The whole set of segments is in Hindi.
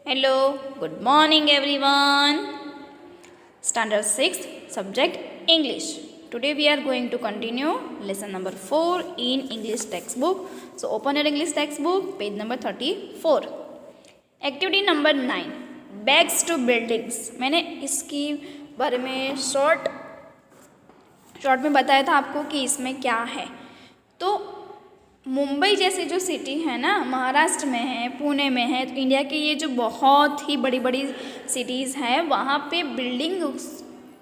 Hello, good morning everyone. Standard 6th subject English. Today we are going to continue lesson number 4 in English textbook. So open your English textbook, page number 34. Activity number 9, bags to buildings. मैंने इसकी बारे में शॉर्ट में बताया था आपको कि इसमें क्या है. तो मुंबई जैसी जो सिटी है ना, महाराष्ट्र में है, पुणे में है, तो इंडिया के ये जो बहुत ही बड़ी बड़ी सिटीज़ हैं वहाँ पे बिल्डिंग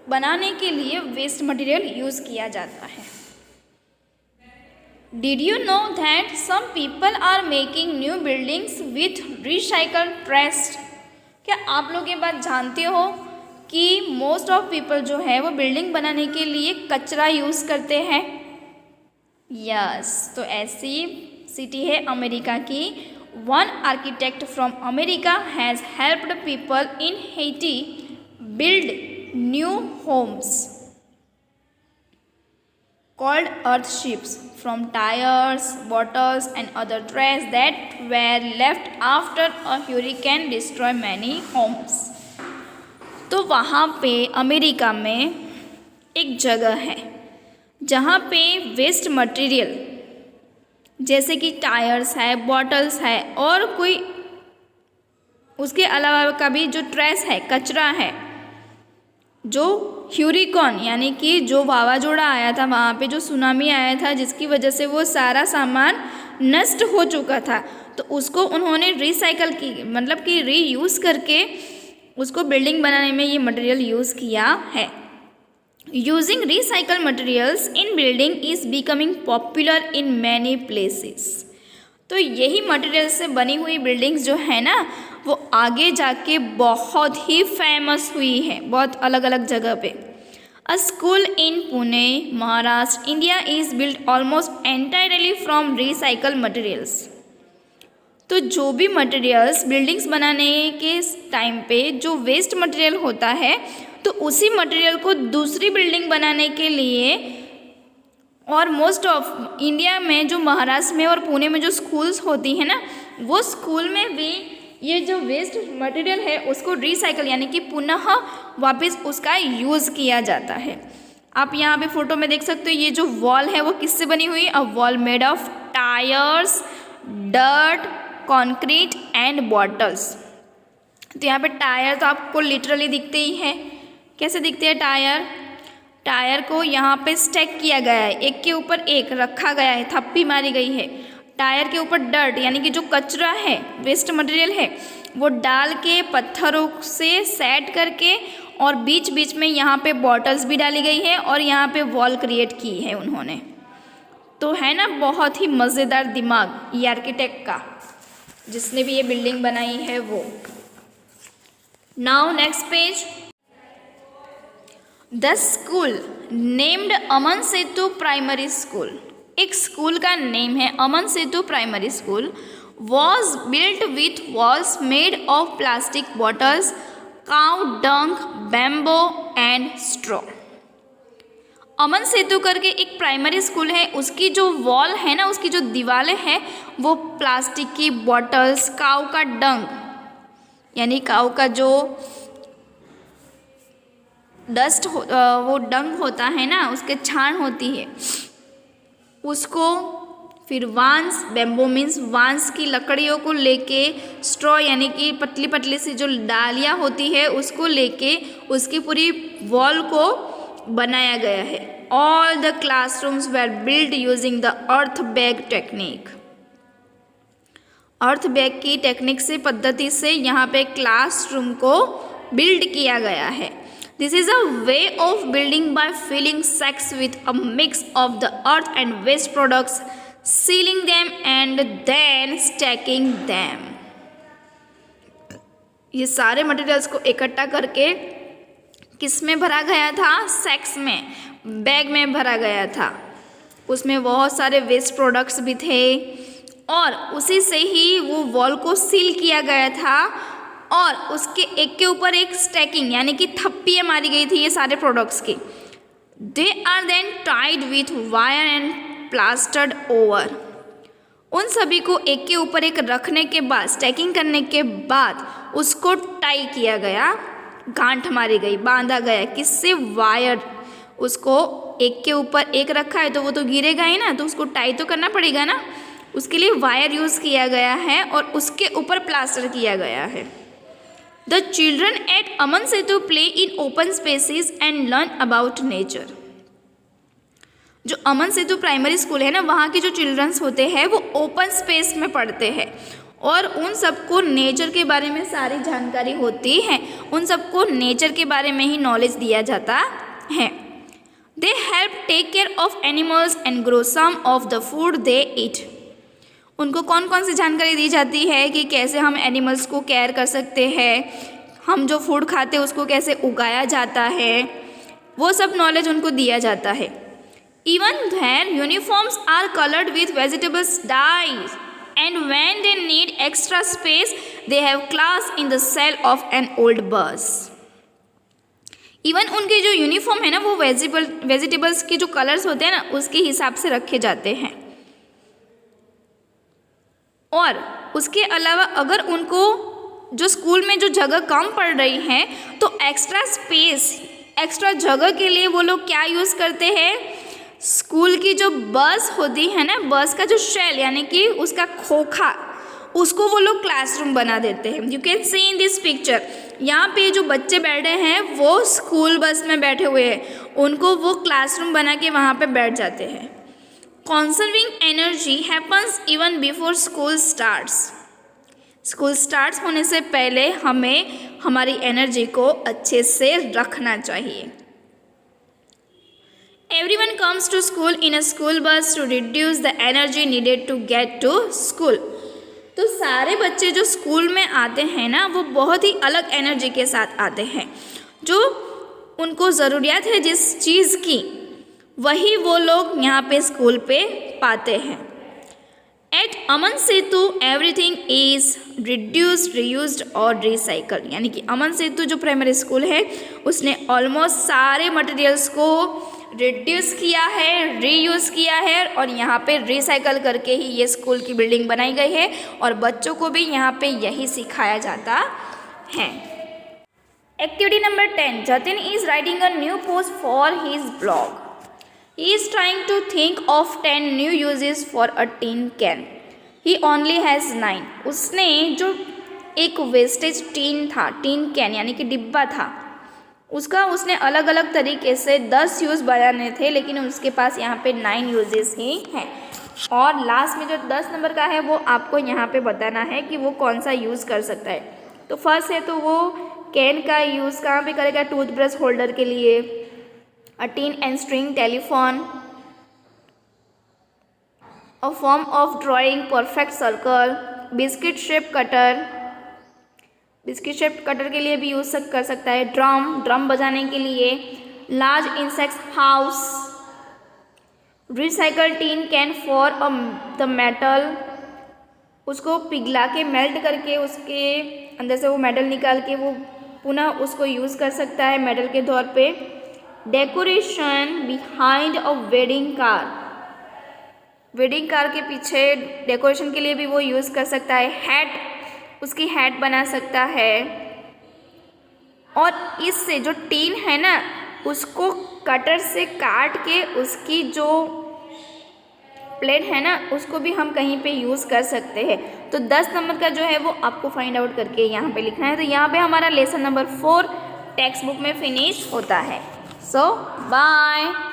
बनाने के लिए वेस्ट मटेरियल यूज़ किया जाता है. Did you know that some people are making new buildings with recycle trash? क्या आप लोग ये बात जानते हो कि मोस्ट ऑफ पीपल जो है वो बिल्डिंग बनाने के लिए कचरा यूज़ करते हैं. यस, तो ऐसी सिटी है अमेरिका की. One architect from America has helped people in Haiti build new homes called earthships from tires, bottles and other trash that were left after a hurricane destroy many homes. तो वहाँ पे अमेरिका में एक जगह है जहाँ पे वेस्ट मटेरियल जैसे कि टायर्स है, बॉटल्स है और कोई उसके अलावा का भी जो ट्रेस है, कचरा है, जो ह्यूरिकॉन यानी कि जो वावाजोड़ा आया था, वहाँ पे जो सुनामी आया था जिसकी वजह से वो सारा सामान नष्ट हो चुका था, तो उसको उन्होंने रिसाइकल की, मतलब कि रीयूज़ करके उसको बिल्डिंग बनाने में ये मटेरियल यूज़ किया है. Using recycle materials in building is becoming popular in many places. तो यही मटेरियल से बनी हुई बिल्डिंग्स जो है ना, वो आगे जाके बहुत ही फेमस हुई है बहुत अलग अलग जगह पे. अ school in Pune, Maharashtra, India is built almost entirely from recycle materials. तो जो भी मटेरियल्स बिल्डिंग्स बनाने के टाइम पे जो वेस्ट मटेरियल होता है, तो उसी मटेरियल को दूसरी बिल्डिंग बनाने के लिए और मोस्ट ऑफ इंडिया में जो महाराष्ट्र में और पुणे में जो स्कूल्स होती हैं ना, वो स्कूल में भी ये जो वेस्ट मटेरियल है उसको रिसाइकल यानी कि पुनः वापस उसका यूज़ किया जाता है. आप यहाँ पे फोटो में देख सकते हो ये जो वॉल है वो किससे बनी हुई है. A wall made of tyres, dirt, concrete and bottles. तो यहाँ पे टायर तो आपको लिटरली दिखते ही हैं. कैसे दिखते हैं टायर? टायर को यहाँ पे स्टैक किया गया है, एक के ऊपर एक रखा गया है, थप्पी मारी गई है. टायर के ऊपर डर्ट यानी कि जो कचरा है, वेस्ट मटेरियल है, वो डाल के पत्थरों से सेट करके और बीच बीच में यहाँ पे बॉटल्स भी डाली गई है और यहाँ पे वॉल क्रिएट की है उन्होंने. तो है ना बहुत ही मज़ेदार दिमाग ये आर्किटेक्ट का, जिसने भी ये बिल्डिंग बनाई है वो. Now next page. The school named Aman Setu primary school. एक स्कूल का नेम है Aman Setu primary school. Was built with walls made of plastic bottles, cow dung, bamboo and straw. Aman Setu करके एक प्राइमरी स्कूल है, उसकी जो वॉल है ना, उसकी जो दीवारें हैं वो प्लास्टिक की बॉटल्स, काऊ का डंग यानी काऊ का जो डस्ट वो डंग होता है ना, उसके छान होती है, उसको फिर वांस, बैम्बो मीन्स वांस की लकड़ियों को लेके, स्ट्रॉ यानी कि पतली पतली सी जो डालियाँ होती है उसको लेके उसकी पूरी वॉल को बनाया गया है. All the classrooms were build using the earth bag technique. Earth bag की टेक्निक से, पद्धति से यहाँ पे क्लासरूम को बिल्ड किया गया है. This is a way of building by filling sacks with a mix of the earth and waste products, sealing them and then stacking them. ये सारे मटेरियल्स को इकट्ठा करके किस में भरा गया था? सैक्स में, बैग में भरा गया था. उसमें बहुत सारे वेस्ट प्रोडक्ट्स भी थे और उसी से ही वो वॉल को सील किया गया था और उसके एक के ऊपर एक स्टैकिंग यानी कि थप्पियाँ मारी गई थी ये सारे प्रोडक्ट्स की. They are then tied with wire and plastered over. उन सभी को एक के ऊपर एक रखने के बाद, स्टैकिंग करने के बाद उसको टाई किया गया, गांठ मारी गई, बांधा गया। किससे? वायर। उसको एक के ऊपर एक रखा है तो वो तो गिरेगा ही ना, तो उसको टाई तो करना पड़ेगा ना, उसके लिए वायर यूज़ किया गया है और उसके ऊपर प्लास्टर किया गया है। The children at Aman Setu play in open spaces and learn about nature. जो अमन सेतु प्राइमरी स्कूल है ना, वहाँ के जो चिल्ड्रंस होते हैं वो ओपन स्पेस में पढ़ते हैं और उन सबको नेचर के बारे में सारी जानकारी होती है, उन सबको नेचर के बारे में ही नॉलेज दिया जाता है। They help take care of animals and grow some of the food they eat. उनको कौन कौन सी जानकारी दी जाती है कि कैसे हम एनिमल्स को केयर कर सकते हैं, हम जो फूड खाते हैं उसको कैसे उगाया जाता है, वो सब नॉलेज उनको दिया जाता है। Even their uniforms are coloured with vegetables dyes and when they need extra space they have class in the cell of an old bus. Even उनके जो यूनिफॉर्म है ना, वो वेजिटेबल्स के जो कलर्स होते हैं ना, उसके हिसाब से रखे जाते हैं। और उसके अलावा अगर उनको जो स्कूल में जो जगह कम पड़ रही है तो एक्स्ट्रा स्पेस, एक्स्ट्रा जगह के लिए वो लोग क्या यूज़ करते हैं? स्कूल की जो बस होती है ना, बस का जो शेल यानी कि उसका खोखा, उसको वो लोग क्लासरूम बना देते हैं। You can see in this picture, यहाँ पे जो बच्चे बैठे हैं वो स्कूल बस में बैठे हुए हैं, उनको वो क्लासरूम बना के वहाँ पे बैठ जाते हैं। Conserving energy happens even before school starts. School starts होने से पहले हमें हमारी एनर्जी को अच्छे से रखना चाहिए। Everyone comes to school in a school bus to reduce the energy needed to get to school. तो सारे बच्चे जो स्कूल में आते हैं ना, वो बहुत ही अलग एनर्जी के साथ आते हैं। जो उनको ज़रूरियात है जिस चीज़ की, वही वो लोग यहाँ पे स्कूल पे पाते हैं। At Aman Setu everything is reduced, reused और रिसाइकल। यानी कि अमन सेतु जो प्राइमरी स्कूल है उसने ऑलमोस्ट सारे मटेरियल्स को रिड्यूस किया है, रीयूज़ किया है और यहाँ पे रिसाइकल करके ही ये स्कूल की बिल्डिंग बनाई गई है और बच्चों को भी यहाँ पे यही सिखाया जाता है। Activity number 10, Jatin is writing a new post for his blog. He is trying to think of 10 new uses for a tin can. He only has 9. उसने जो एक वेस्टेज टीन था, टीन कैन यानी कि डिब्बा था, उसका उसने अलग अलग तरीके से 10 यूज़ बनाने थे, लेकिन उसके पास यहाँ पे 9 यूजेस ही हैं। और लास्ट में जो 10 नंबर का है वो आपको यहाँ पे बताना है कि वो कौन सा यूज़ कर सकता है। तो फर्स्ट है तो वो कैन का यूज़ कहाँ पे करेगा? टूथब्रश होल्डर के लिए, a tin and string telephone, a form of drawing perfect circle, biscuit shaped cutter, biscuit shaped cutter के लिए भी यूज़ कर सकता है, ड्रम बजाने के लिए, large insects house, recycle tin can for the metal, उसको पिघला के मेल्ट करके उसके अंदर से वो मेटल निकाल के वो पुनः उसको यूज़ कर सकता है मेटल के तौर पे। Decoration behind a wedding car, wedding car के पीछे डेकोरेशन के लिए भी वो यूज़ कर सकता है। हैट, उसकी हैट बना सकता है। और इससे जो टीन है ना, उसको कटर से काट के उसकी जो प्लेट है ना, उसको भी हम कहीं पे यूज़ कर सकते हैं। तो 10 नंबर का जो है वो आपको फाइंड आउट करके यहाँ पे लिखना है। तो यहाँ पे हमारा लेसन नंबर 4 टेक्स्ट बुक में फिनिश होता है। So, bye.